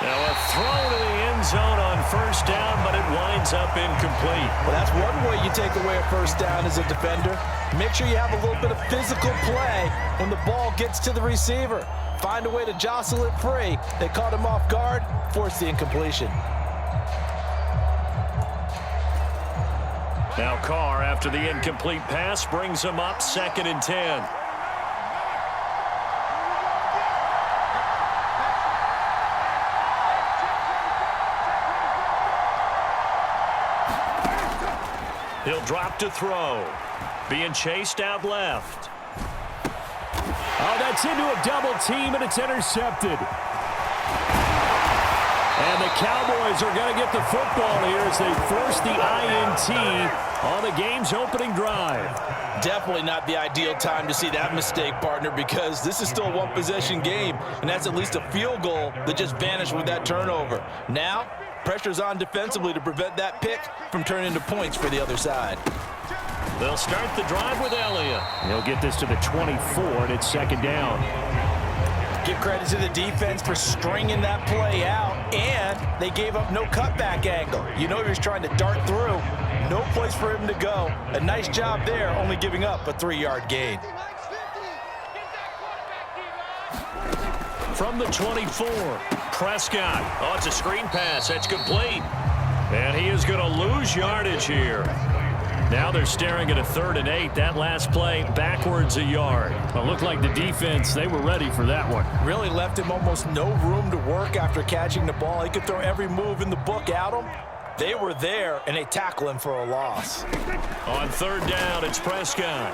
Now a throw to the end zone on first down, but it winds up incomplete. Well, that's one way you take away a first down as a defender. Make sure you have a little bit of physical play when the ball gets to the receiver. Find a way to jostle it free. They caught him off guard, forced the incompletion. Now Carr, after the incomplete pass, brings him up 2nd and 10. He'll drop to throw. Being chased out left. Oh, that's into a double team, and it's intercepted. And the Cowboys are going to get the football here as they force the INT on the game's opening drive. Definitely not the ideal time to see that mistake, partner, because this is still a one-possession game, and that's at least a field goal that just vanished with that turnover. Now, pressure's on defensively to prevent that pick from turning into points for the other side. They'll start the drive with Elliott. He'll get this to the 24, and it's 2nd down. Give credit to the defense for stringing that play out, and they gave up no cutback angle. You know he was trying to dart through. No place for him to go. A nice job there, only giving up a 3-yard gain. From the 24, Prescott. Oh, it's a screen pass. That's complete. And he is going to lose yardage here. Now they're staring at a 3rd and 8. That last play backwards a yard. Well, looked like the defense, they were ready for that one. Really left him almost no room to work after catching the ball. He could throw every move in the book at him. They were there, and they tackle him for a loss. On 3rd down, it's Prescott.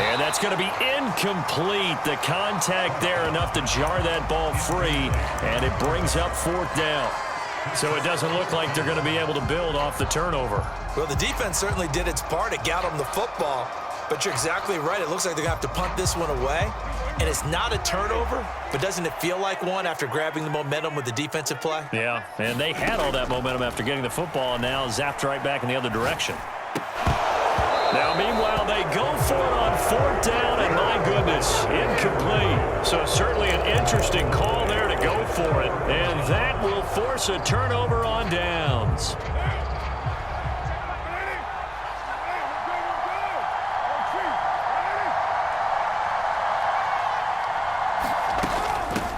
And that's going to be incomplete. The contact there enough to jar that ball free, and it brings up 4th down. So it doesn't look like they're going to be able to build off the turnover. Well, the defense certainly did its part. It got them the football. But you're exactly right. It looks like they're going to have to punt this one away. And it's not a turnover, but doesn't it feel like one after grabbing the momentum with the defensive play? Yeah, and they had all that momentum after getting the football and now zapped right back in the other direction. Now, meanwhile, they go for it on 4th down, and my goodness, incomplete. So certainly an interesting call there to go for it, and that will force a turnover on downs.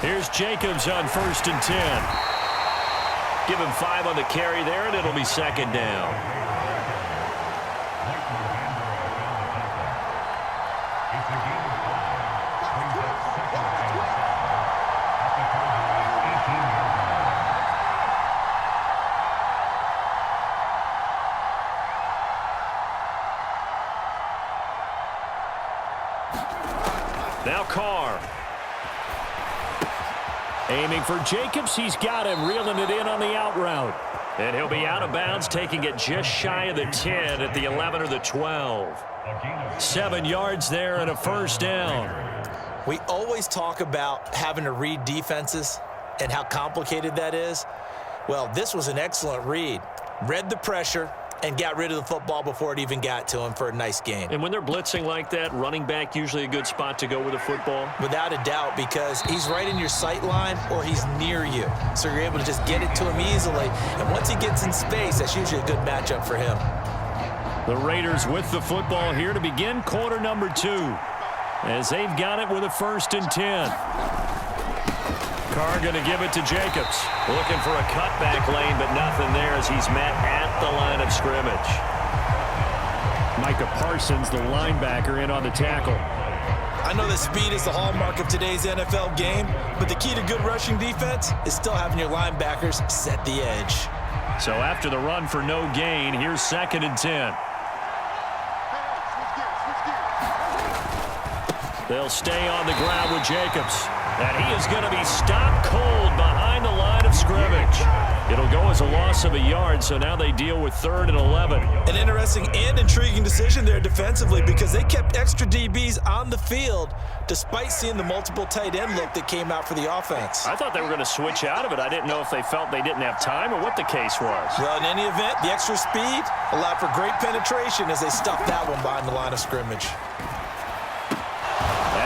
Here's Jacobs on 1st and 10. Give him 5 on the carry there, and it'll be 2nd down. Now Carr. Aiming for Jacobs. He's got him, reeling it in on the out route. And he'll be out of bounds, taking it just shy of the 10 at the 11 or the 12. 7 yards there and a 1st down. We always talk about having to read defenses and how complicated that is. Well, this was an excellent read. Read the pressure and got rid of the football before it even got to him for a nice gain. And when they're blitzing like that, running back usually a good spot to go with a football? Without a doubt, because he's right in your sight line or he's near you. So you're able to just get it to him easily. And once he gets in space, that's usually a good matchup for him. The Raiders with the football here to begin quarter number 2. As they've got it with a 1st and 10. Carr going to give it to Jacobs. Looking for a cutback lane, but nothing there as he's met at the line of scrimmage. Micah Parsons, the linebacker, in on the tackle. I know that speed is the hallmark of today's NFL game, but the key to good rushing defense is still having your linebackers set the edge. So after the run for no gain, here's 2nd and 10. They'll stay on the ground with Jacobs. And he is going to be stopped cold behind the line of scrimmage. It'll go as a loss of a yard, so now they deal with 3rd and 11. An interesting and intriguing decision there defensively because they kept extra DBs on the field despite seeing the multiple tight end look that came out for the offense. I thought they were going to switch out of it. I didn't know if they felt they didn't have time or what the case was. Well, in any event, the extra speed allowed for great penetration as they stuffed that one behind the line of scrimmage.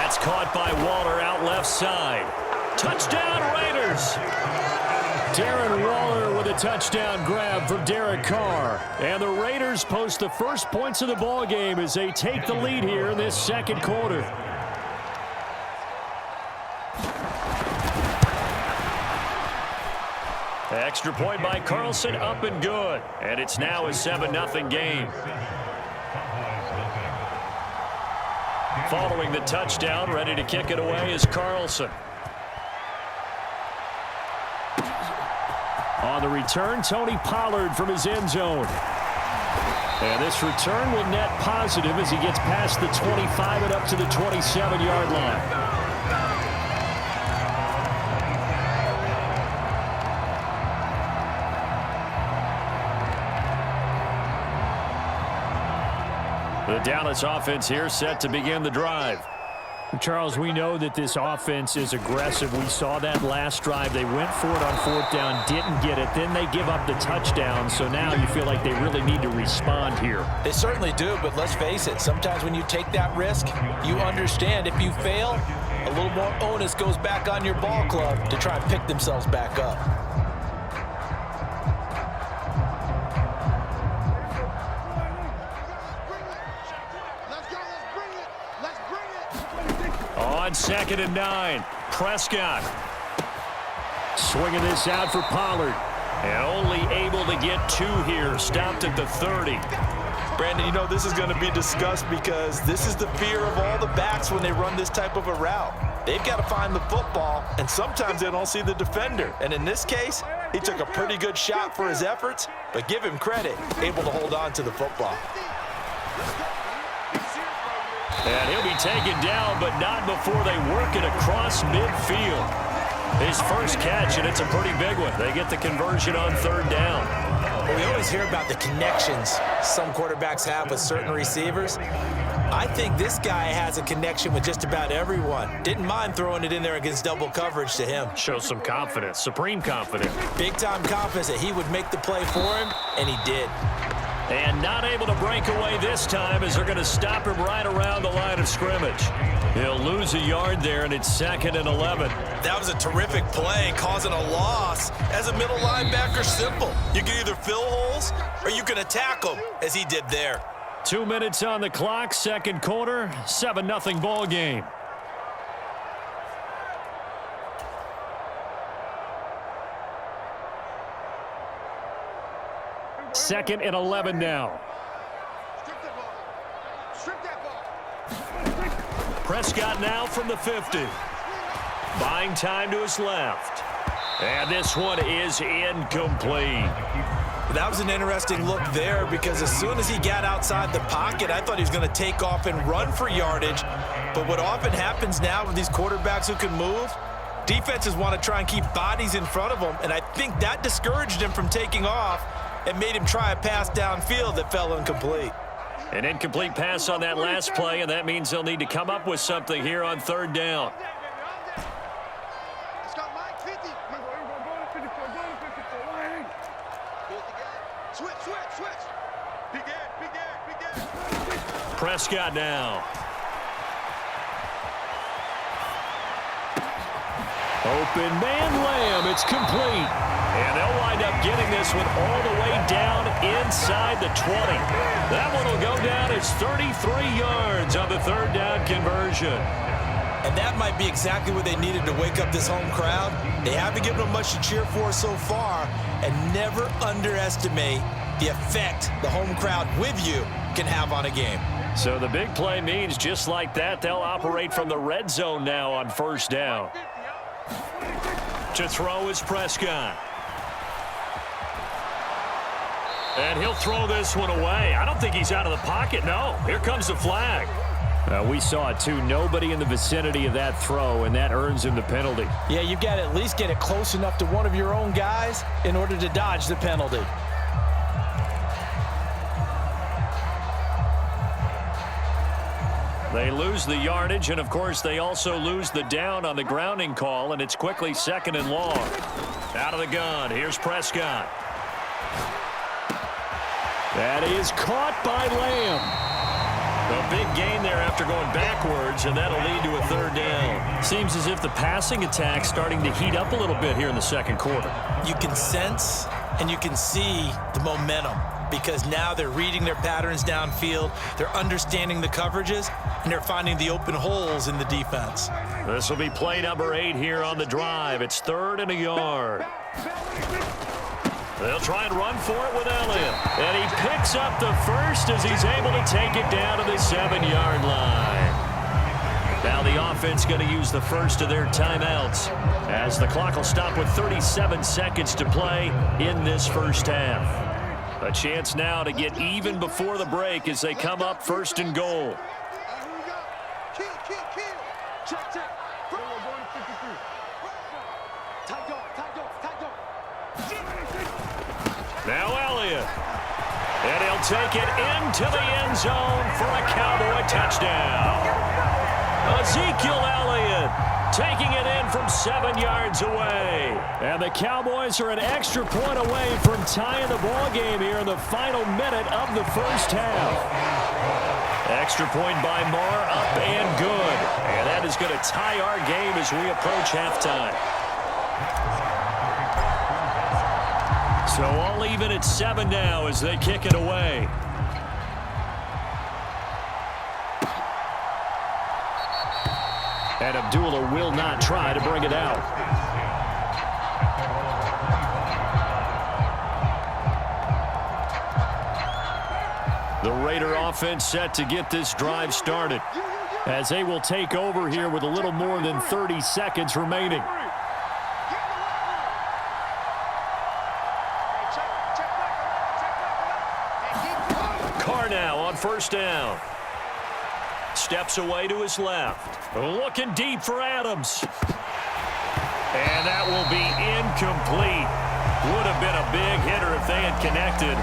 That's caught by Waller out left side. Touchdown, Raiders. Darren Waller with a touchdown grab for Derek Carr. And the Raiders post the first points of the ball game as they take the lead here in this second quarter. Extra point by Carlson, up and good. And it's now a 7-0 game. Following the touchdown, ready to kick it away is Carlson. On the return, Tony Pollard from his end zone. And this return will net positive as he gets past the 25 and up to the 27-yard line. The Dallas offense here set to begin the drive. Charles, we know that this offense is aggressive. We saw that last drive. They went for it on fourth down, didn't get it. Then they give up the touchdown. So now you feel like they really need to respond here. They certainly do, but let's face it. Sometimes when you take that risk, you understand if you fail, a little more onus goes back on your ball club to try and pick themselves back up. On 2nd and 9, Prescott. Swinging this out for Pollard. And only able to get 2 here. Stopped at the 30. Brandon, you know this is going to be discussed because this is the fear of all the backs when they run this type of a route. They've got to find the football, and sometimes they don't see the defender. And in this case, he took a pretty good shot for his efforts, but give him credit, able to hold on to the football. And he'll be taken down, but not before they work it across midfield. His first catch, and it's a pretty big one. They get the conversion on 3rd down. Well, we always hear about the connections some quarterbacks have with certain receivers. I think this guy has a connection with just about everyone. Didn't mind throwing it in there against double coverage to him. Shows some confidence, supreme confidence. Big-time confidence that he would make the play for him, and he did. And not able to break away this time as they're going to stop him right around the line of scrimmage. He'll lose a yard there, and it's 2nd and 11. That was a terrific play, causing a loss. As a middle linebacker, simple. You can either fill holes or you can attack them, as he did there. 2 minutes on the clock, second quarter, 7-0 ball game. Second and 11 now. Prescott now from the 50. Buying time to his left. And this one is incomplete. That was an interesting look there because as soon as he got outside the pocket, I thought he was going to take off and run for yardage. But what often happens now with these quarterbacks who can move, defenses want to try and keep bodies in front of them, and I think that discouraged him from taking off and made him try a pass downfield that fell incomplete. An incomplete pass on that last play, and that means they'll need to come up with something here on 3rd down. Prescott now. Open man Lamb, it's complete. And they'll wind up getting this one all the way down inside the 20. That one will go down as 33 yards on the 3rd down conversion. And that might be exactly what they needed to wake up this home crowd. They haven't given them much to cheer for so far, and never underestimate the effect the home crowd with you can have on a game. So the big play means just like that, they'll operate from the red zone now on 1st down. To throw is Prescott. And he'll throw this one away. I don't think he's out of the pocket, no. Here comes the flag. We saw it too. Nobody in the vicinity of that throw, and that earns him the penalty. Yeah, you've got to at least get it close enough to one of your own guys in order to dodge the penalty. They lose the yardage, and of course they also lose the down on the grounding call, and it's quickly 2nd and long. Out of the gun, here's Prescott. That is caught by Lamb. A big gain there after going backwards, and that'll lead to a 3rd down. Seems as if the passing attack's starting to heat up a little bit here in the second quarter. You can sense and you can see the momentum because now they're reading their patterns downfield, they're understanding the coverages, and they're finding the open holes in the defense. This will be play number 8 here on the drive. It's 3rd and a yard. They'll try and run for it with Elliott. And he picks up the first as he's able to take it down to the 7-yard line. Now the offense going to use the first of their timeouts as the clock will stop with 37 seconds to play in this first half. A chance now to get even before the break as they come up 1st and goal. Now Elliott. And he'll take it into the end zone for a Cowboy touchdown. Ezekiel Elliott taking it in from 7 yards away. And the Cowboys are an extra point away from tying the ball game here in the final minute of the first half. Extra point by Marr, up and good. And that is going to tie our game as we approach halftime. So all even at 7 now as they kick it away. And Abdullah will not try to bring it out. The Raider offense set to get this drive started as they will take over here with a little more than 30 seconds remaining. Carr now on 1st down. Steps away to his left. Looking deep for Adams. And that will be incomplete. Would have been a big hitter if they had connected.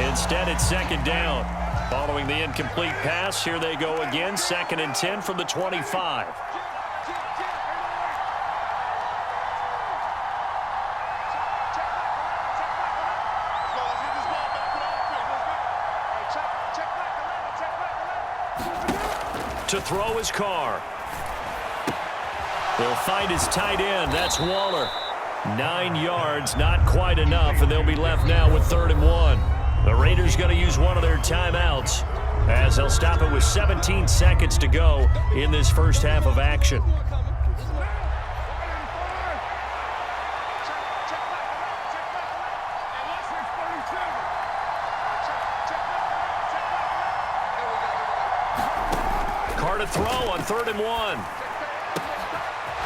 Instead, it's 2nd down. Following the incomplete pass, here they go again. 2nd and 10 from the 25. To throw his Carr. He'll find his tight end. That's Waller. 9 yards, not quite enough, and they'll be left now with 3rd and 1. The Raiders going to use one of their timeouts as they'll stop it with 17 seconds to go in this first half of action. Carr to throw on 3rd and 1.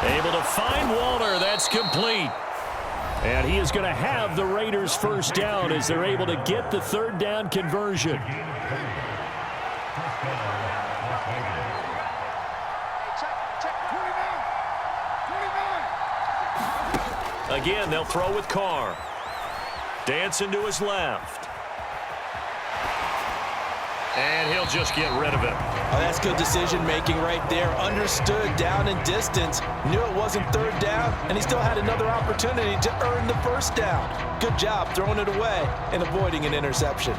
Able to find Waller. That's complete. And he is going to have the Raiders' first down as they're able to get the 3rd down conversion. Again, they'll throw with Carr. Dancing to his left. And he'll just get rid of it. Oh, that's good decision-making right there. Understood down and distance. Knew it wasn't 3rd down, and he still had another opportunity to earn the 1st down. Good job throwing it away and avoiding an interception.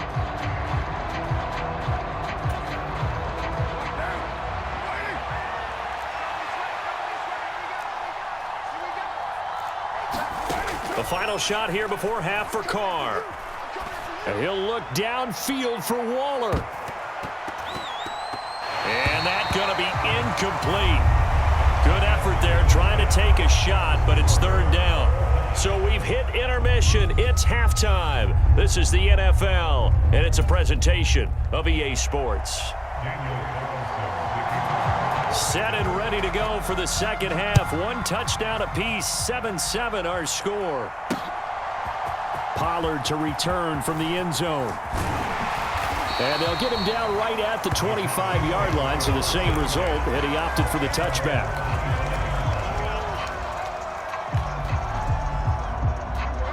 The final shot here before half for Carr. And he'll look downfield for Waller. And that's going to be incomplete. Good effort there trying to take a shot, but it's 3rd down. So we've hit intermission. It's halftime. This is the NFL, and it's a presentation of EA Sports. Set and ready to go for the second half. 1 touchdown apiece, 7-7 our score. Pollard to return from the end zone. And they'll get him down right at the 25-yard line, so the same result, and he opted for the touchback.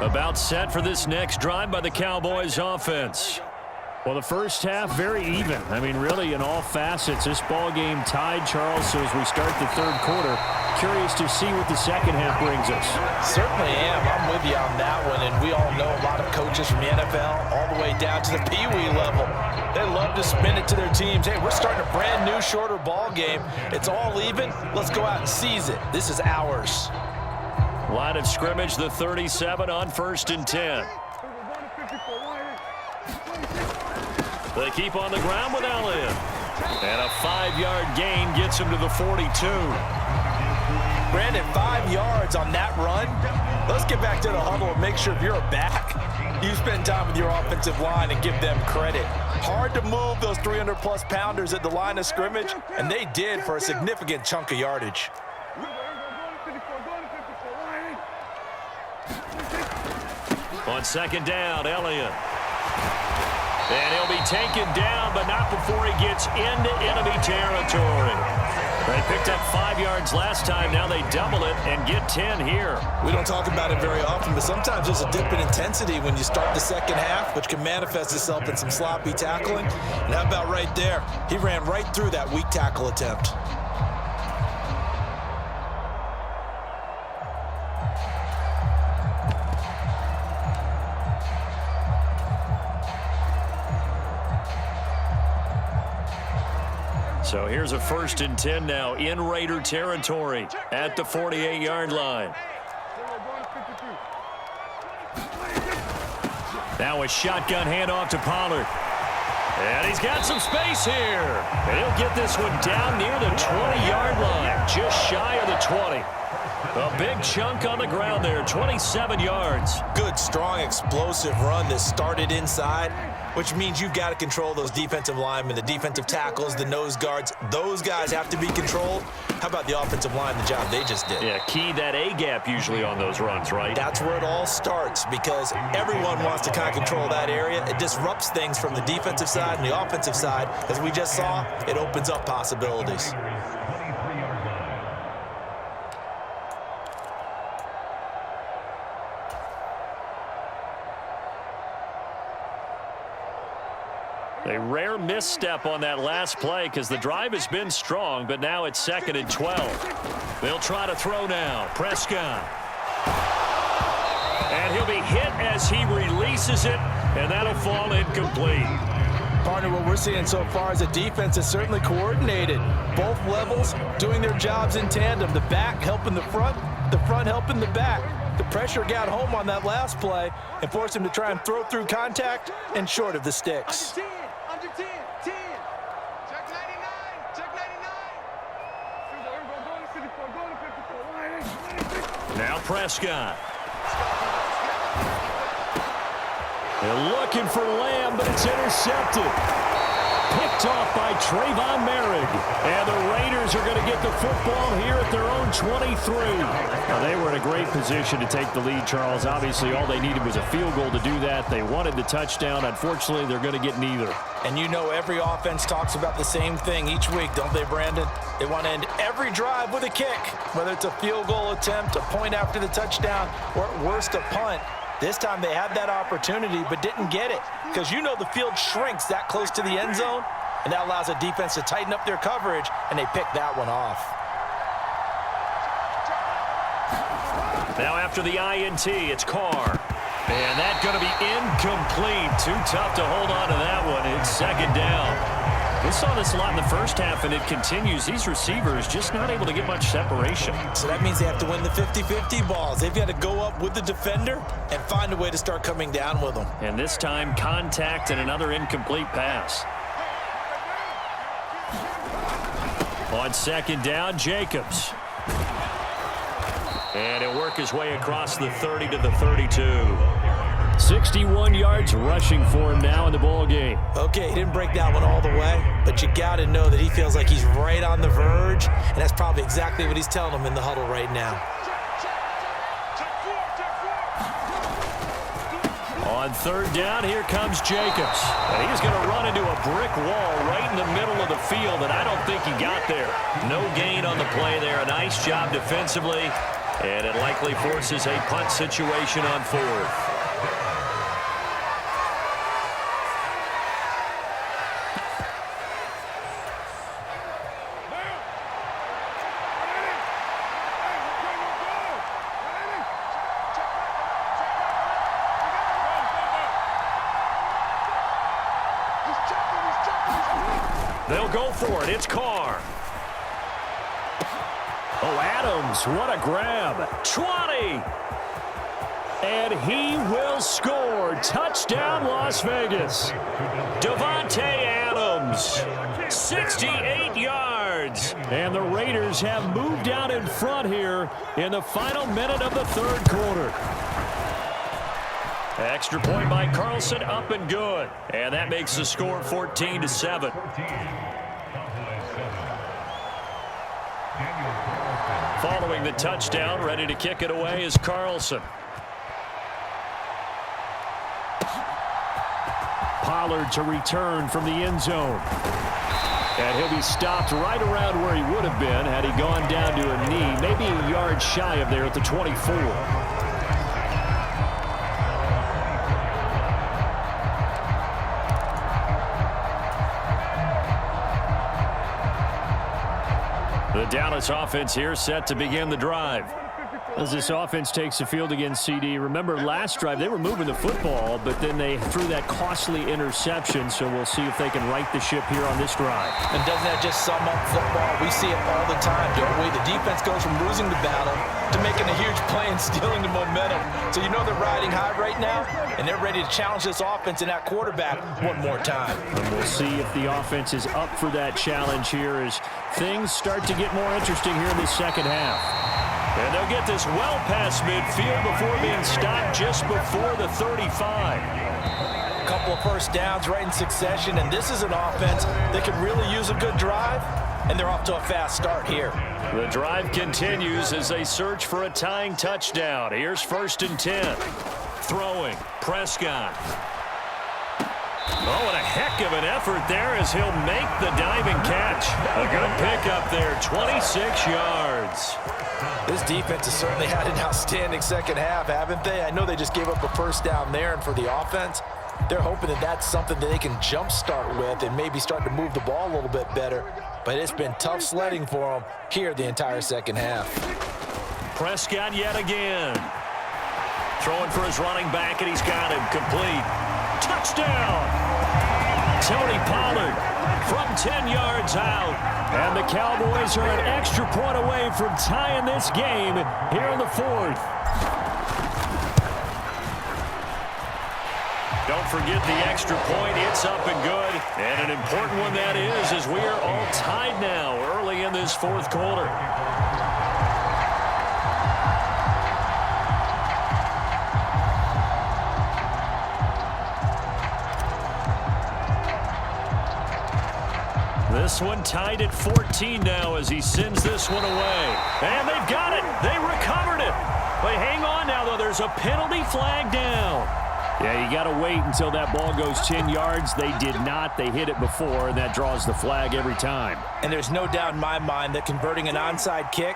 About set for this next drive by the Cowboys offense. Well, the first half, very even. I mean, really, in all facets, this ball game tied, Charles. So as we start the third quarter, curious to see what the second half brings us. Certainly am. I'm with you on that one. And we all know a lot of coaches from the NFL all the way down to the Pee-wee level. They love to spin it to their teams. Hey, we're starting a brand new, shorter ball game. It's all even. Let's go out and seize it. This is ours. Line of scrimmage, the 37 on 1st and 10. They keep on the ground with Elliott. And a 5-yard gain gets him to the 42. Brandon, 5 yards on that run. Let's get back to the huddle and make sure if you're a back, you spend time with your offensive line and give them credit. Hard to move those 300-plus pounders at the line of scrimmage, and they did for a significant chunk of yardage. On 2nd down, Elliott. And he'll be taken down, but not before he gets into enemy territory. They picked up 5 yards last time. Now they double it and get 10 here. We don't talk about it very often, but sometimes there's a dip in intensity when you start the second half, which can manifest itself in some sloppy tackling. And how about right there? He ran right through that weak tackle attempt. So here's a 1st and 10 now in Raider territory at the 48-yard line. Now a shotgun handoff to Pollard. And he's got some space here. And he'll get this one down near the 20-yard line, just shy of the 20. A big chunk on the ground there, 27 yards. Good, strong, explosive run that started inside, which means you've got to control those defensive linemen, the defensive tackles, the nose guards. Those guys have to be controlled. How about the offensive line, the job they just did? Yeah, key that A-gap usually on those runs, right? That's where it all starts because everyone wants to kind of control that area. It disrupts things from the defensive side and the offensive side. As we just saw, it opens up possibilities. A rare misstep on that last play because the drive has been strong, but now it's 2nd and 12. They'll try to throw now. Prescott. And he'll be hit as he releases it, and that'll fall incomplete. Partner, what we're seeing so far is a defense is certainly coordinated. Both levels doing their jobs in tandem. The back helping the front helping the back. The pressure got home on that last play and forced him to try and throw through contact and short of the sticks. Under 10, 10. Check 99, check 99. Now Prescott. They're looking for Lamb, but it's intercepted. Picked off by Trayvon Merrick. And the Raiders are going to get the football here at their own 23. Now, they were in a great position to take the lead, Charles. Obviously, all they needed was a field goal to do that. They wanted the touchdown. Unfortunately, they're going to get neither. And you know every offense talks about the same thing each week, don't they, Brandon? They want to end every drive with a kick, whether it's a field goal attempt, a point after the touchdown, or at worst, a punt. This time they had that opportunity but didn't get it because you know the field shrinks that close to the end zone, and that allows a defense to tighten up their coverage, and they picked that one off. Now after the INT, it's Carr. And that's going to be incomplete. Too tough to hold on to that one. It's 2nd down. We saw this a lot in the first half, and it continues. These receivers just not able to get much separation. So that means they have to win the 50-50 balls. They've got to go up with the defender and find a way to start coming down with them. And this time, contact and another incomplete pass. On 2nd down, Jacobs. And he'll work his way across the 30 to the 32. 61 yards rushing for him now in the ball game. Okay, he didn't break that one all the way, but you got to know that he feels like he's right on the verge, and that's probably exactly what he's telling them in the huddle right now. On 3rd down, here comes Jacobs. And he's going to run into a brick wall right in the middle of the field, and I don't think he got there. No gain on the play there. A nice job defensively, and it likely forces a punt situation on 4th. They'll go for it. It's Carr. Oh, Adams, what a grab. 20. And he will score. Touchdown, Las Vegas. Davante Adams, 68 yards. And the Raiders have moved out in front here in the final minute of the third quarter. Extra point by Carlson, up and good. And that makes the score 14-7. Following the touchdown, ready to kick it away is Carlson. Pollard to return from the end zone. And he'll be stopped right around where he would have been had he gone down to a knee, maybe a yard shy of there at the 24. The Dallas offense here set to begin the drive. As this offense takes the field against CD, remember last drive they were moving the football, but then they threw that costly interception, so we'll see if they can right the ship here on this drive. And doesn't that just sum up football? We see it all the time, don't we? The defense goes from losing the battle to making a huge play and stealing the momentum. So you know they're riding high right now, and they're ready to challenge this offense and that quarterback one more time. And we'll see if the offense is up for that challenge here as things start to get more interesting here in the second half. And they'll get this well past midfield before being stopped just before the 35. A couple of first downs right in succession, and this is an offense that could really use a good drive, and they're off to a fast start here. The drive continues as they search for a tying touchdown. Here's 1st and 10. Throwing, Prescott. Oh, and a heck of an effort there as he'll make the diving catch. A good pickup there, 26 yards. This defense has certainly had an outstanding second half, haven't they? I know they just gave up a first down there, and for the offense, they're hoping that that's something that they can jumpstart with and maybe start to move the ball a little bit better. But it's been tough sledding for them here the entire second half. Prescott yet again. Throwing for his running back, and he's got him complete. Touchdown! Tony Pollard from 10 yards out. And the Cowboys are an extra point away from tying this game here in the fourth. Don't forget the extra point. It's up and good. And an important one that is, as we are all tied now early in this fourth quarter. This one tied at 14 now as he sends this one away. And they've got it. They recovered it. But hang on now, though. There's a penalty flag down. Yeah, you got to wait until that ball goes 10 yards. They did not. They hit it before, and that draws the flag every time. And there's no doubt in my mind that converting an onside kick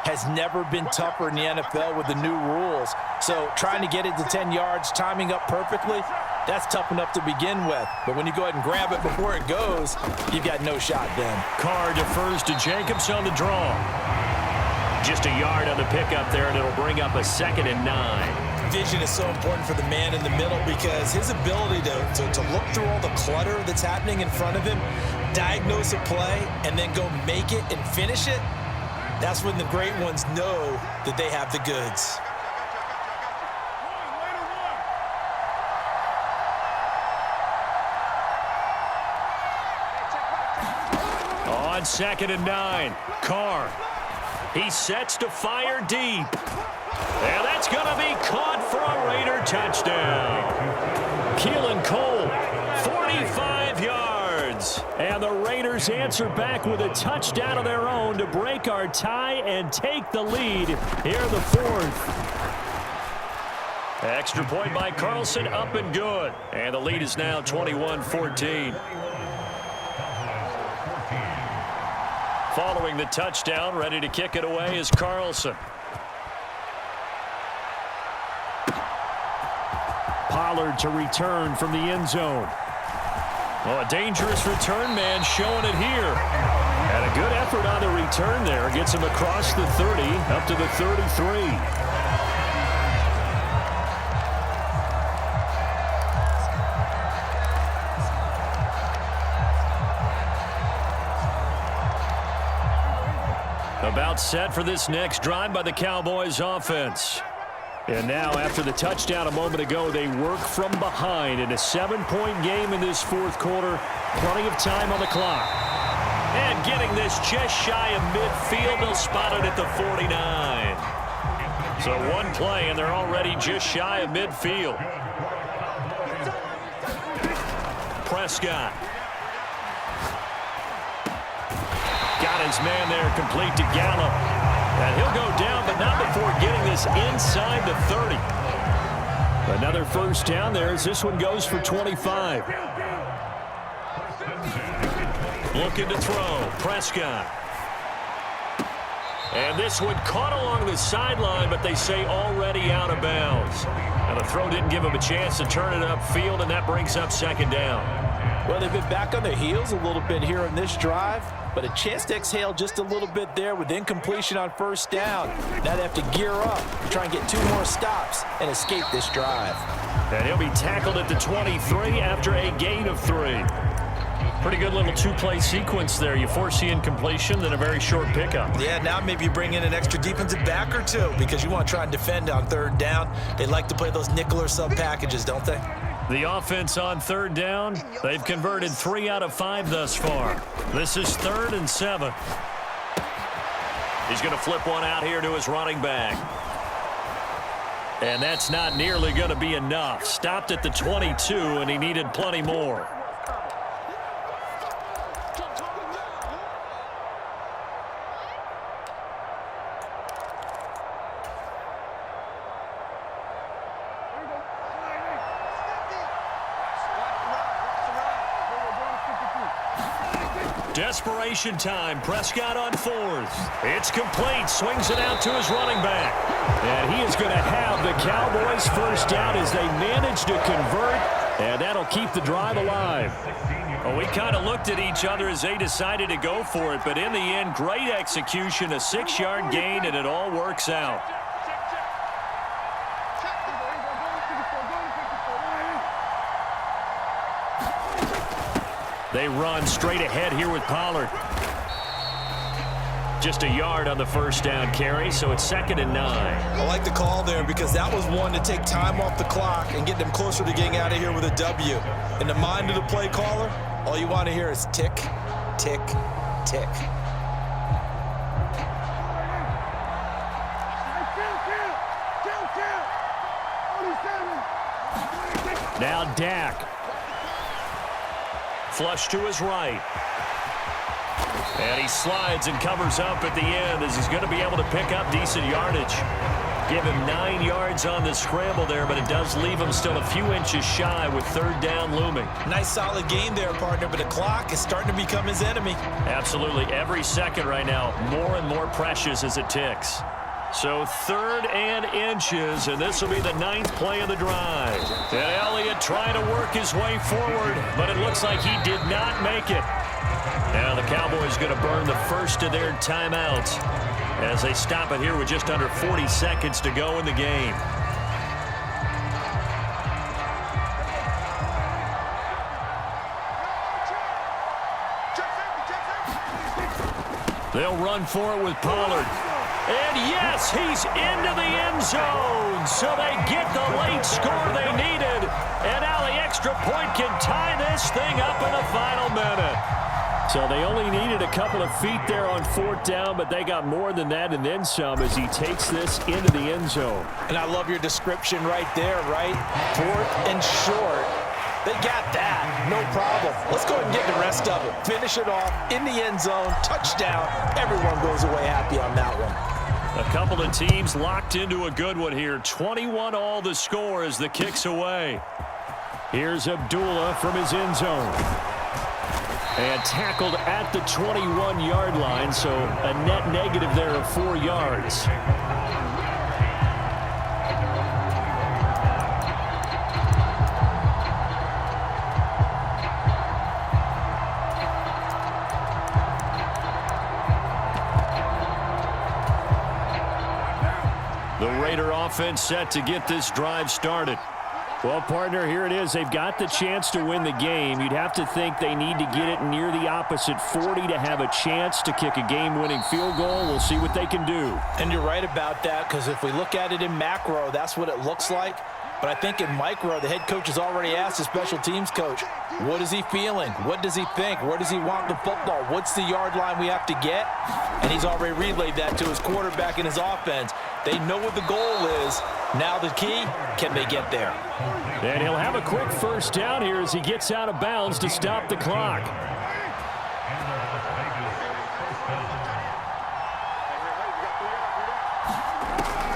has never been tougher in the NFL with the new rules. So trying to get it to 10 yards, timing up perfectly, that's tough enough to begin with. But when you go ahead and grab it before it goes, you've got no shot then. Carr defers to Jacobs on the draw. Just a yard on the pickup there, and it'll bring up a 2nd and 9. Vision is so important for the man in the middle because his ability to look through all the clutter that's happening in front of him, diagnose a play, and then go make it and finish it, that's when the great ones know that they have the goods. On 2nd and 9, Carr. He sets to fire deep. And that's going to be caught for a Raider touchdown. Keelan Cole, 45 yards. And the Raiders answer back with a touchdown of their own to break our tie and take the lead here in the fourth. Extra point by Carlson, up and good. And the lead is now 21-14. Following the touchdown, ready to kick it away is Carlson. Pollard to return from the end zone. Well, a dangerous return man showing it here. And a good effort on the return there. Gets him across the 30, up to the 33. timeout set for this next drive by the Cowboys offense. And now, after the touchdown a moment ago, they work from behind in a 7-point game in this fourth quarter. Plenty of time on the clock. And getting this just shy of midfield, they'll spot it at the 49. So one play, and they're already just shy of midfield. Prescott. Got his man there, complete to Gallup. And he'll go down, but not before getting this inside the 30. Another first down there as this one goes for 25. Looking to throw. Prescott. And this one caught along the sideline, but they say already out of bounds. And the throw didn't give him a chance to turn it upfield, and that brings up second down. Well, they've been back on their heels a little bit here in this drive, but a chance to exhale just a little bit there with incompletion on first down. Now they have to gear up, try and get 2 more stops and escape this drive. And he'll be tackled at the 23 after a gain of 3. Pretty good little 2-play sequence there. You force the incompletion, then a very short pickup. Yeah, now maybe you bring in an extra defensive back or 2 because you want to try and defend on third down. They like to play those nickel or sub packages, don't they? The offense on third down, they've converted 3 out of 5 thus far. This is 3rd and 7. He's going to flip one out here to his running back. And that's not nearly going to be enough. Stopped at the 22, and he needed plenty more. Desperation time. Prescott on 4th. It's complete. Swings it out to his running back. And he is going to have the Cowboys first down as they manage to convert, and that'll keep the drive alive. Well, we kind of looked at each other as they decided to go for it, but in the end, great execution, a 6-yard gain, and it all works out. They run straight ahead here with Pollard. Just a yard on the first down carry, so it's 2nd and 9. I like the call there because that was one to take time off the clock and get them closer to getting out of here with a W. In the mind of the play caller, all you want to hear is tick, tick, tick. Now Dak. Flush to his right. And he slides and covers up at the end as he's going to be able to pick up decent yardage. Give him 9 yards on the scramble there, but it does leave him still a few inches shy with 3rd down looming. Nice solid game there, partner, but the clock is starting to become his enemy. Absolutely. Every second right now, more and more precious as it ticks. So 3rd and inches, and this will be the 9th play of the drive. And Elliott trying to work his way forward, but it looks like he did not make it. Now the Cowboys going to burn the first of their timeouts as they stop it here with just under 40 seconds to go in the game. They'll run for it with Pollard. And yes, he's into the end zone. So they get the late score they needed. And now the extra point can tie this thing up in the final minute. So they only needed a couple of feet there on 4th down, but they got more than that and then some as he takes this into the end zone. And I love your description right there, right? 4th and short. They got that. No problem. Let's go ahead and get the rest of it. Finish it off in the end zone. Touchdown. Everyone goes away happy on that one. A couple of teams locked into a good one here. 21-all the score as the kick's away. Here's Abdullah from his end zone. And tackled at the 21-yard line, so a net negative there of 4 yards. The Raider offense set to get this drive started. Well, partner, here it is. They've got the chance to win the game. You'd have to think they need to get it near the opposite 40 to have a chance to kick a game-winning field goal. We'll see what they can do. And you're right about that, because if we look at it in macro, that's what it looks like. But I think in micro, the head coach has already asked the special teams coach, what is he feeling? What does he think? Where does he want the football? What's the yard line we have to get? And he's already relayed that to his quarterback and his offense. They know what the goal is. Now the key, can they get there? And he'll have a quick first down here as he gets out of bounds to stop the clock.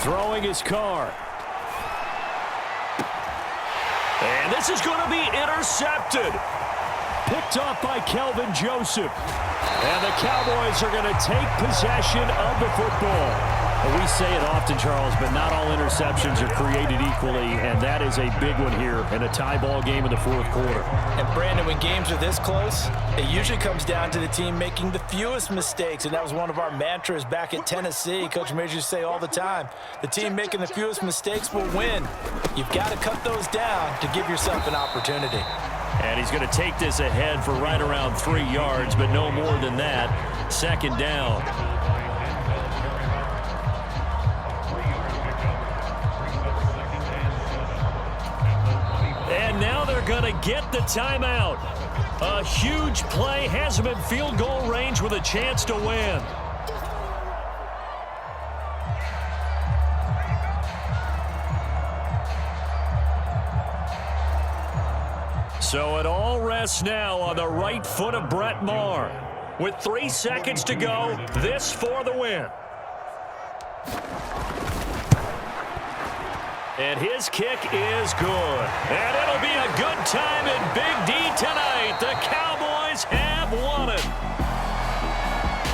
Throwing his car. And this is going to be intercepted. Picked off by Kelvin Joseph. And the Cowboys are going to take possession of the football. Well, we say it often, Charles, but not all interceptions are created equally, and that is a big one here in a tie ball game in the fourth quarter. And, Brandon, when games are this close, it usually comes down to the team making the fewest mistakes, and that was one of our mantras back at Tennessee. Coach Major used to say all the time, the team making the fewest mistakes will win. You've got to cut those down to give yourself an opportunity. And he's going to take this ahead for right around 3 yards, but no more than that. Second down. And now they're going to get the timeout. A huge play has them in field goal range with a chance to win. So it all rests now on the right foot of Brett Maher. With 3 seconds to go, this for the win. And his kick is good. And it'll be a good time in Big D tonight. The Cowboys have won it.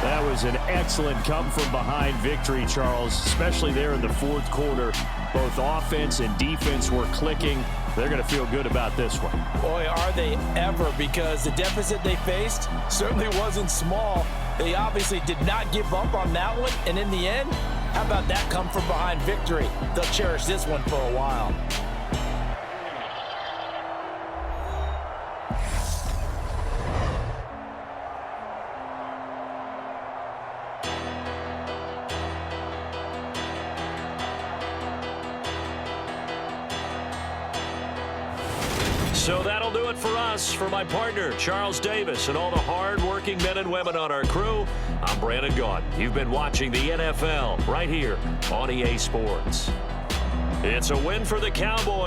That was an excellent come-from-behind victory, Charles, especially there in the fourth quarter. Both offense and defense were clicking. They're going to feel good about this one. Boy, are they ever, because the deficit they faced certainly wasn't small. They obviously did not give up on that one, and in the end, how about that come-from-behind victory? They'll cherish this one for a while. So that'll do it for us. For my partner, Charles Davis, and all the hard-working men and women on our crew, I'm Brandon Gaudin. You've been watching the NFL right here on EA Sports. It's a win for the Cowboys.